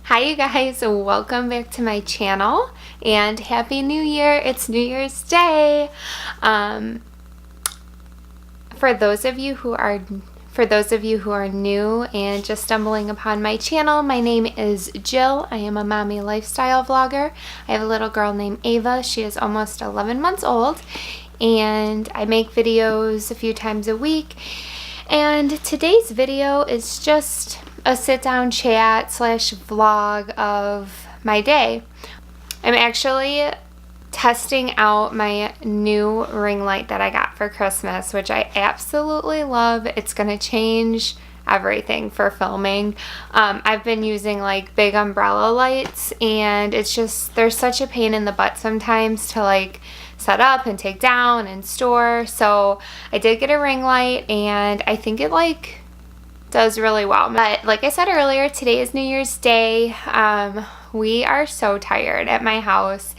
Hi you guys, welcome back to my channel and Happy New Year. It's New Year's Day. For those of you who are new and just stumbling upon my channel, my name is Jill. I am a mommy lifestyle vlogger. I have a little girl named Ava. She is almost 11 months old and I make videos a few times a week. And today's video is just a sit-down chat / vlog of my day. I'm actually testing out my new ring light that I got for Christmas, which I absolutely love. It's gonna change everything for filming. I've been using like big umbrella lights and it's just, there's such a pain in the butt sometimes to like set up and take down and store. So I did get a ring light and I think it like does really well. But like I said earlier, today is New Year's Day. We are so tired at my house.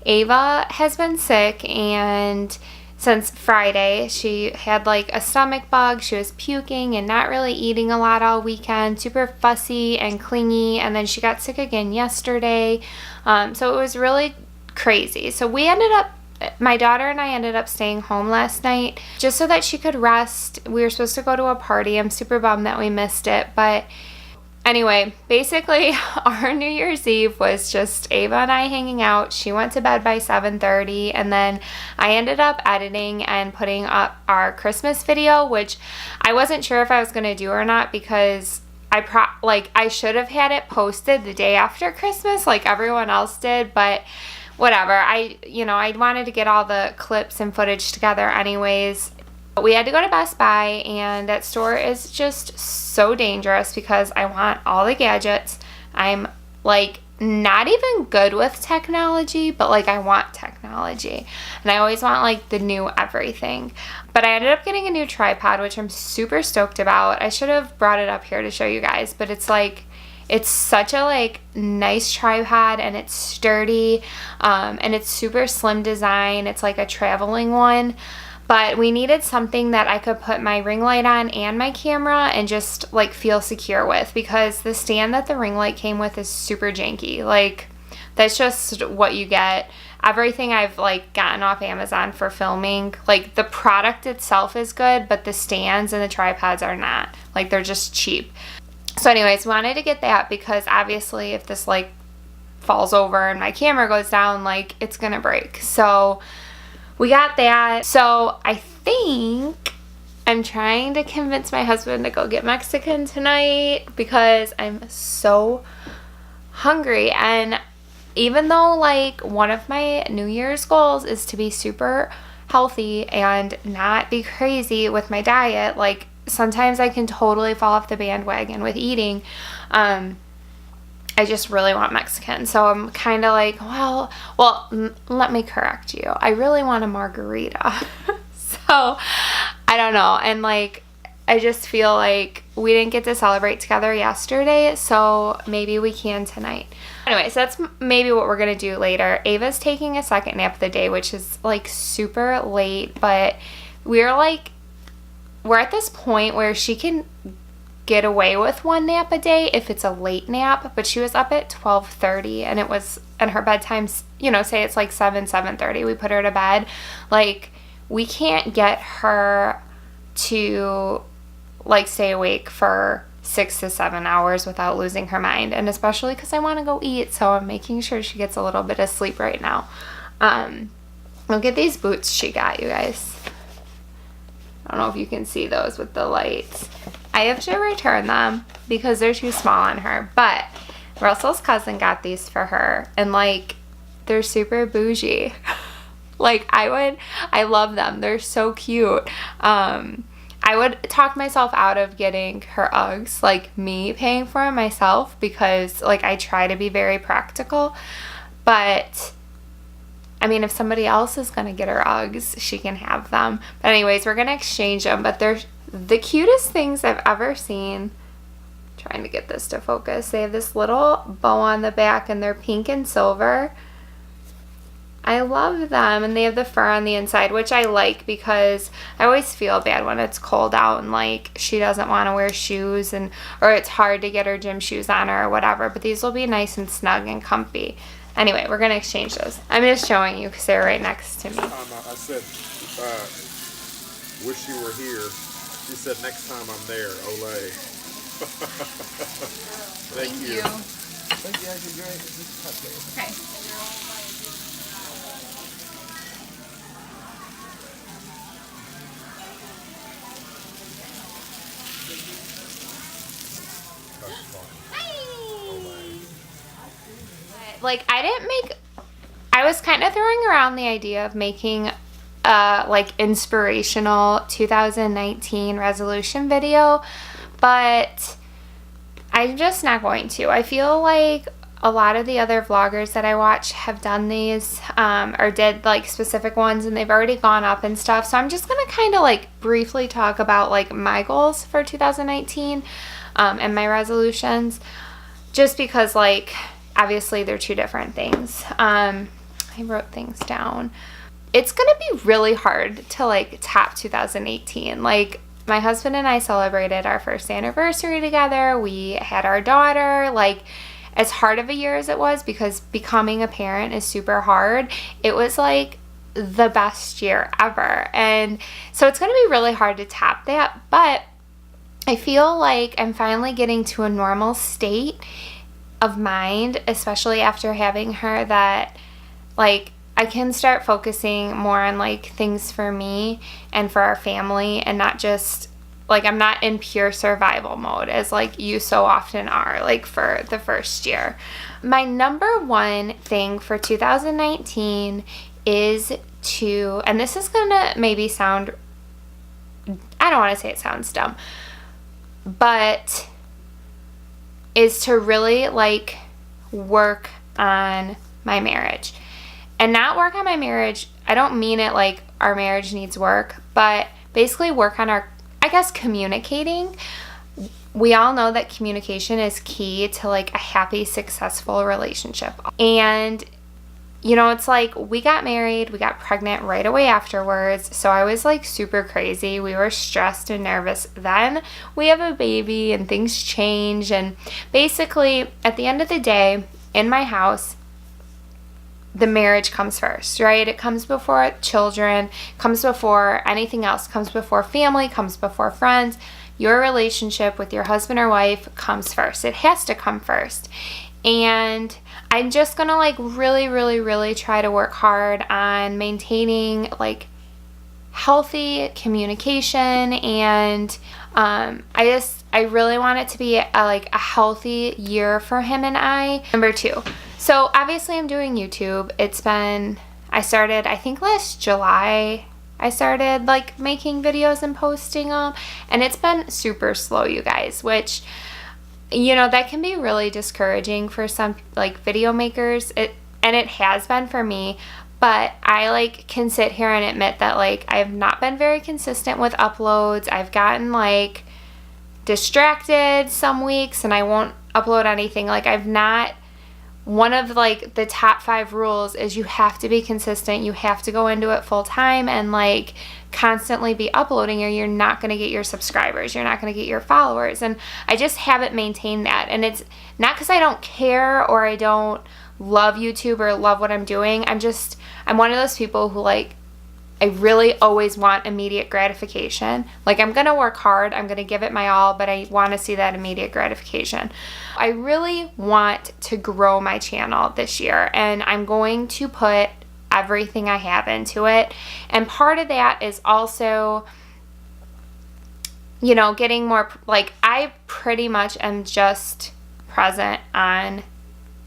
Ava has been sick and since Friday she had like a stomach bug. She was puking and not really eating a lot all weekend, super fussy and clingy, and then she got sick again yesterday. So it was really crazy. So my daughter and I ended up staying home last night just so that she could rest. We were supposed to go to a party. I'm super bummed that we missed it. But anyway, basically our New Year's Eve was just Ava and I hanging out. She went to bed by 7:30 and then I ended up editing and putting up our Christmas video, which I wasn't sure if I was going to do or not because I should have had it posted the day after Christmas like everyone else did, but whatever. I wanted to get all the clips and footage together anyways. But we had to go to Best Buy and that store is just so dangerous because I want all the gadgets. I'm like not even good with technology, but like I want technology and I always want like the new everything. But I ended up getting a new tripod, which I'm super stoked about. I should have brought it up here to show you guys, but it's such a like nice tripod and it's sturdy and it's super slim design. It's like a traveling one, but we needed something that I could put my ring light on and my camera and just like feel secure with, because the stand that the ring light came with is super janky. Like that's just what you get. Everything I've like gotten off Amazon for filming, like the product itself is good, but the stands and the tripods are not. Like they're just cheap. So anyways, wanted to get that because obviously if this like falls over and my camera goes down, like it's gonna break. So we got that. So I think I'm trying to convince my husband to go get Mexican tonight because I'm so hungry. And even though like one of my New Year's goals is to be super healthy and not be crazy with my diet, like sometimes I can totally fall off the bandwagon with eating. I just really want Mexican. So I'm kind of like, well, let me correct you. I really want a margarita. So I don't know. And like, I just feel like we didn't get to celebrate together yesterday, so maybe we can tonight. Anyway, so that's maybe what we're going to do later. Ava's taking a second nap of the day, which is like super late, but we're at this point where she can get away with one nap a day if it's a late nap, but she was up at 12:30 and her bedtime's, say it's like 7:30, we put her to bed. Like we can't get her to like stay awake for 6 to 7 hours without losing her mind, and especially because I want to go eat, so I'm making sure she gets a little bit of sleep right now. Look at these boots she got, you guys. I don't know if you can see those with the lights. I have to return them because they're too small on her, but Russell's cousin got these for her and like they're super bougie. Like I love them. They're so cute. I would talk myself out of getting her Uggs, like me paying for them myself, because like I try to be very practical, but I mean, if somebody else is going to get her Uggs, she can have them. But anyways, we're going to exchange them. But they're the cutest things I've ever seen. Trying to get this to focus. They have this little bow on the back and they're pink and silver. I love them, and they have the fur on the inside, which I like because I always feel bad when it's cold out and like she doesn't want to wear shoes or it's hard to get her gym shoes on her or whatever, but these will be nice and snug and comfy. Anyway, we're going to exchange those. I'm just showing you because they're right next to me. I said, wish you were here. She said, next time I'm there, Olay. Thank you. Thank you, actually great. Okay. Like, I was kind of throwing around the idea of making a like inspirational 2019 resolution video, but I'm just not going to. I feel like a lot of the other vloggers that I watch have done these or did like specific ones, and they've already gone up and stuff. So I'm just going to kind of like briefly talk about like my goals for 2019 and my resolutions, just because like obviously they're two different things. I wrote things down. It's going to be really hard to like top 2018. Like, my husband and I celebrated our first anniversary together. We had our daughter. Like, as hard of a year as it was, because becoming a parent is super hard, it was like the best year ever. And so it's going to be really hard to top that. But I feel like I'm finally getting to a normal state of mind, especially after having her, that like I can start focusing more on like things for me and for our family, and not just like I'm not in pure survival mode as like you so often are like for the first year. My number one thing for 2019 is to, and this is gonna maybe sound, I don't want to say it sounds dumb, but is to really like work on my marriage. And not work on my marriage, I don't mean it like our marriage needs work, but basically work on our, I guess, communicating. We all know that communication is key to like a happy, successful relationship. And you know, it's like we got married, we got pregnant right away afterwards. So I was like super crazy. We were stressed and nervous. Then we have a baby and things change. And basically at the end of the day, in my house, the marriage comes first, right? It comes before children, comes before anything else, comes before family, comes before friends. Your relationship with your husband or wife comes first. It has to come first. And I'm just gonna like really, really, really try to work hard on maintaining like healthy communication. And I really want it to be a healthy year for him and I. Number two. So obviously I'm doing YouTube. I started, I think last July, I started like making videos and posting them, and it's been super slow, you guys, which, you know, that can be really discouraging for some like video makers. It has been for me, but I like can sit here and admit that like I have not been very consistent with uploads. I've gotten like distracted some weeks and I won't upload anything. Like one of like the top 5 rules is you have to be consistent. You have to go into it full time and like constantly be uploading, or you're not going to get your subscribers. You're not going to get your followers. And I just haven't maintained that. And it's not because I don't care or I don't love YouTube or love what I'm doing. I'm one of those people who like, I really always want immediate gratification. Like, I'm going to work hard, I'm going to give it my all, but I want to see that immediate gratification. I really want to grow my channel this year, and I'm going to put everything I have into it. And part of that is also, you know, getting more, like, I pretty much am just present on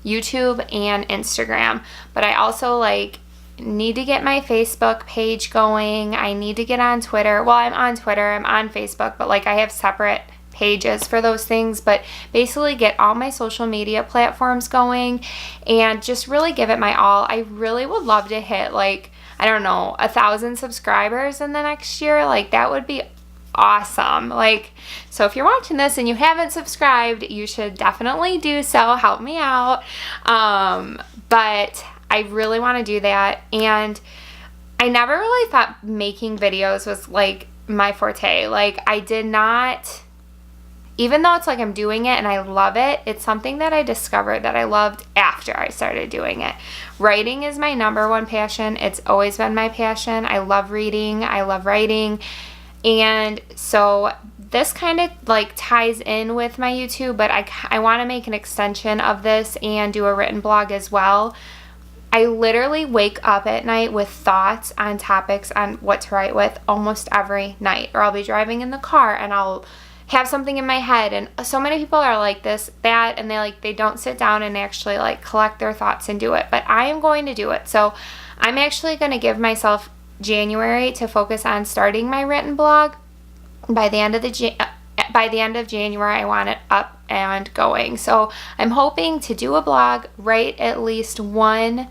YouTube and Instagram, but I also like need to get my Facebook page going. I need to get on Twitter. Well, I'm on Twitter, I'm on Facebook, but like I have separate pages for those things. But basically get all my social media platforms going and just really give it my all. I really would love to hit like, I don't know, 1,000 subscribers in the next year. Like, that would be awesome. Like, so if you're watching this and you haven't subscribed, you should definitely do so. Help me out. But I really want to do that. And I never really thought making videos was like my forte. Like I did not, even though it's like I'm doing it and I love it, it's something that I discovered that I loved after I started doing it. Writing is my number one passion. It's always been my passion. I love reading. I love writing. And so this kind of like ties in with my YouTube, but I want to make an extension of this and do a written blog as well. I literally wake up at night with thoughts on topics on what to write with almost every night. Or I'll be driving in the car and I'll have something in my head. And so many people are like that, and they don't sit down and actually like collect their thoughts and do it. But I am going to do it. So I'm actually going to give myself January to focus on starting my written blog. By the end of January, I want it up and going. So I'm hoping to do a blog, write at least one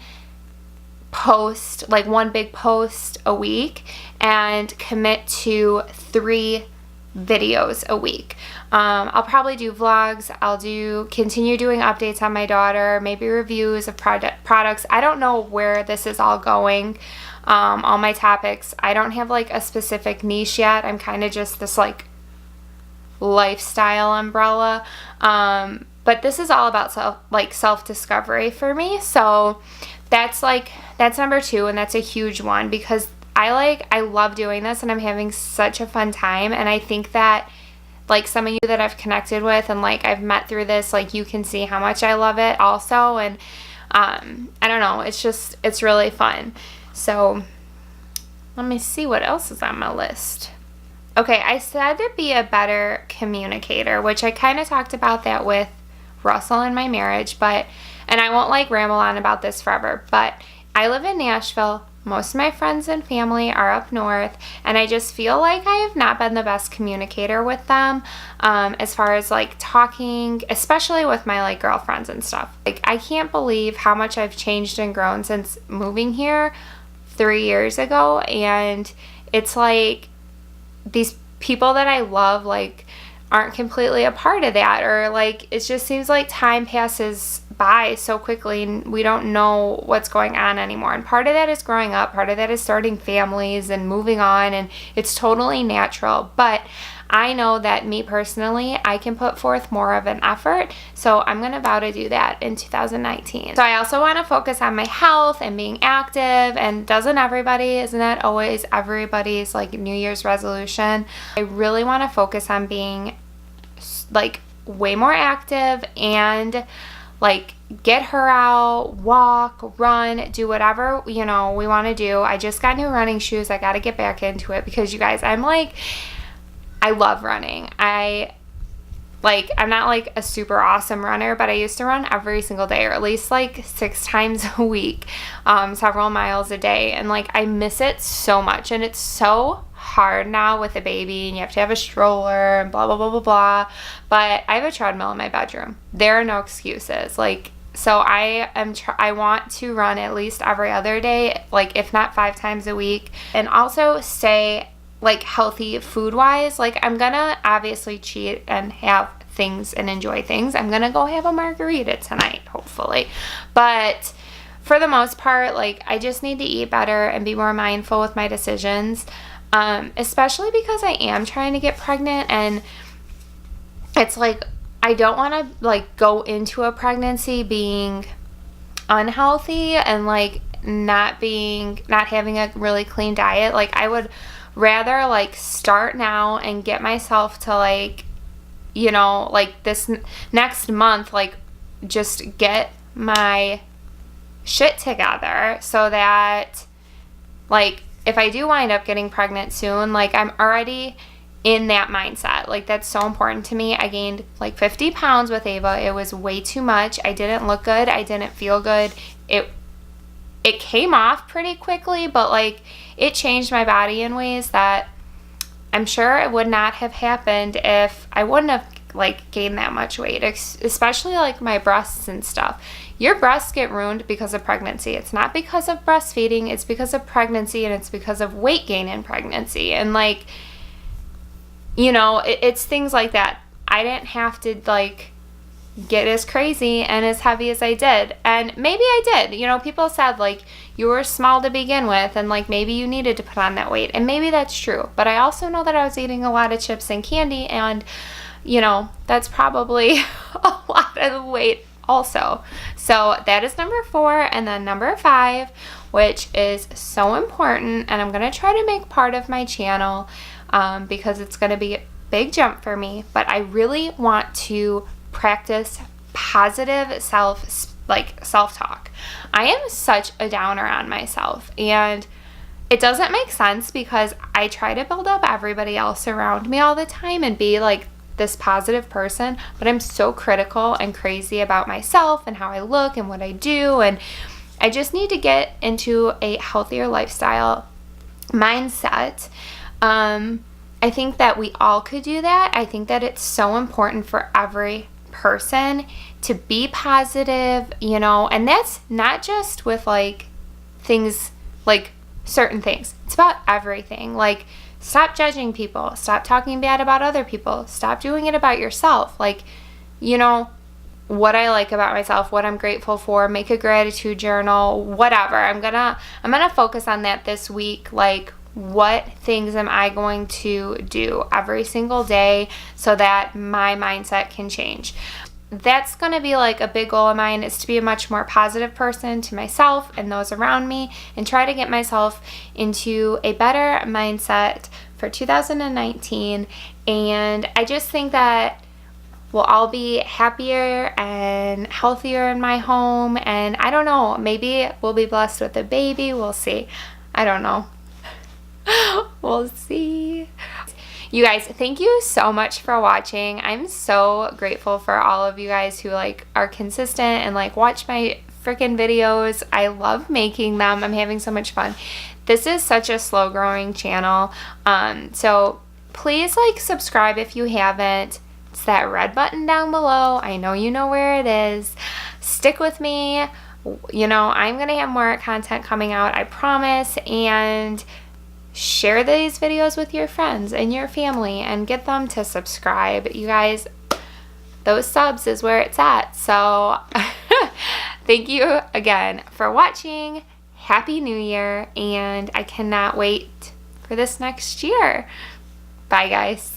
post, like one big post a week, and commit to 3 videos a week. I'll probably do vlogs. I'll continue doing updates on my daughter, maybe reviews of products. I don't know where this is all going. All my topics. I don't have like a specific niche yet. I'm kind of just this like lifestyle umbrella. But this is all about self-discovery for me. So that's number 2, and that's a huge one because I love doing this and I'm having such a fun time. And I think that like some of you that I've connected with and like I've met through this, like you can see how much I love it also. And I don't know, it's really fun. So let me see what else is on my list. Okay, I said to be a better communicator, which I kind of talked about that with Russell in my marriage, and I won't like ramble on about this forever, but I live in Nashville. Most of my friends and family are up north, and I just feel like I have not been the best communicator with them as far as like talking, especially with my like girlfriends and stuff. Like I can't believe how much I've changed and grown since moving here 3 years ago, and it's like these people that I love like aren't completely a part of that, or like it just seems like time passes by so quickly and we don't know what's going on anymore. And part of that is growing up, part of that is starting families and moving on, and it's totally natural. But I know that me personally, I can put forth more of an effort, so I'm going to vow to do that in 2019. So I also want to focus on my health and being active, and isn't that always everybody's like New Year's resolution? I really want to focus on being like way more active and like get her out, walk, run, do whatever, we want to do. I just got new running shoes. I got to get back into it because you guys, I love running. I'm not like a super awesome runner, but I used to run every single day, or at least like 6 times a week, several miles a day. And like, I miss it so much. And it's so hard now with a baby and you have to have a stroller and blah, blah, blah, blah, blah. But I have a treadmill in my bedroom. There are no excuses. Like, so I want to run at least every other day, like if not 5 times a week, and also stay like healthy food wise. Like I'm gonna obviously cheat and have things and enjoy things. I'm gonna go have a margarita tonight, hopefully. But for the most part, like I just need to eat better and be more mindful with my decisions. Especially because I am trying to get pregnant, and it's like I don't want to like go into a pregnancy being unhealthy and like not having a really clean diet. Like I would rather like start now and get myself to like, like this next month, like just get my shit together so that like if I do wind up getting pregnant soon, like I'm already in that mindset. Like that's so important to me. I gained like 50 pounds with Ava. It was way too much. I didn't look good. I didn't feel good. It came off pretty quickly, but like it changed my body in ways that I'm sure it would not have happened if I wouldn't have like gained that much weight, especially like my breasts and stuff. Your breasts get ruined because of pregnancy. It's not because of breastfeeding, it's because of pregnancy, and it's because of weight gain in pregnancy. And like, it's things like that. I didn't have to like get as crazy and as heavy as I did. And maybe I did. You know, people said like you were small to begin with and like maybe you needed to put on that weight. And maybe that's true. But I also know that I was eating a lot of chips and candy, and you know, that's probably a lot of weight also. So that is number 4. And then number 5, which is so important, and I'm going to try to make part of my channel because it's going to be a big jump for me, but I really want to practice positive self-talk. I am such a downer on myself, and it doesn't make sense because I try to build up everybody else around me all the time and be like this positive person, but I'm so critical and crazy about myself and how I look and what I do, and I just need to get into a healthier lifestyle mindset. I think that we all could do that. I think that it's so important for every person to be positive, you know, and that's not just with like things, like certain things. It's about everything. Like, stop judging people. Stop talking bad about other people. Stop doing it about yourself. Like, you know, what I like about myself, what I'm grateful for, make a gratitude journal, whatever. I'm gonna focus on that this week. Like, what things am I going to do every single day so that my mindset can change? That's going to be like a big goal of mine, is to be a much more positive person to myself and those around me, and try to get myself into a better mindset for 2019. And I just think that we'll all be happier and healthier in my home. And I don't know, maybe we'll be blessed with a baby. We'll see. I don't know. We'll see. You guys, thank you so much for watching. I'm so grateful for all of you guys who like are consistent and like watch my freaking videos. I love making them. I'm having so much fun. This is such a slow growing channel. So please like subscribe if you haven't. It's that red button down below. I know you know where it is. Stick with me. You know, I'm going to have more content coming out, I promise. And share these videos with your friends and your family and get them to subscribe. You guys, those subs is where it's at. So thank you again for watching. Happy New Year, and I cannot wait for this next year. Bye, guys.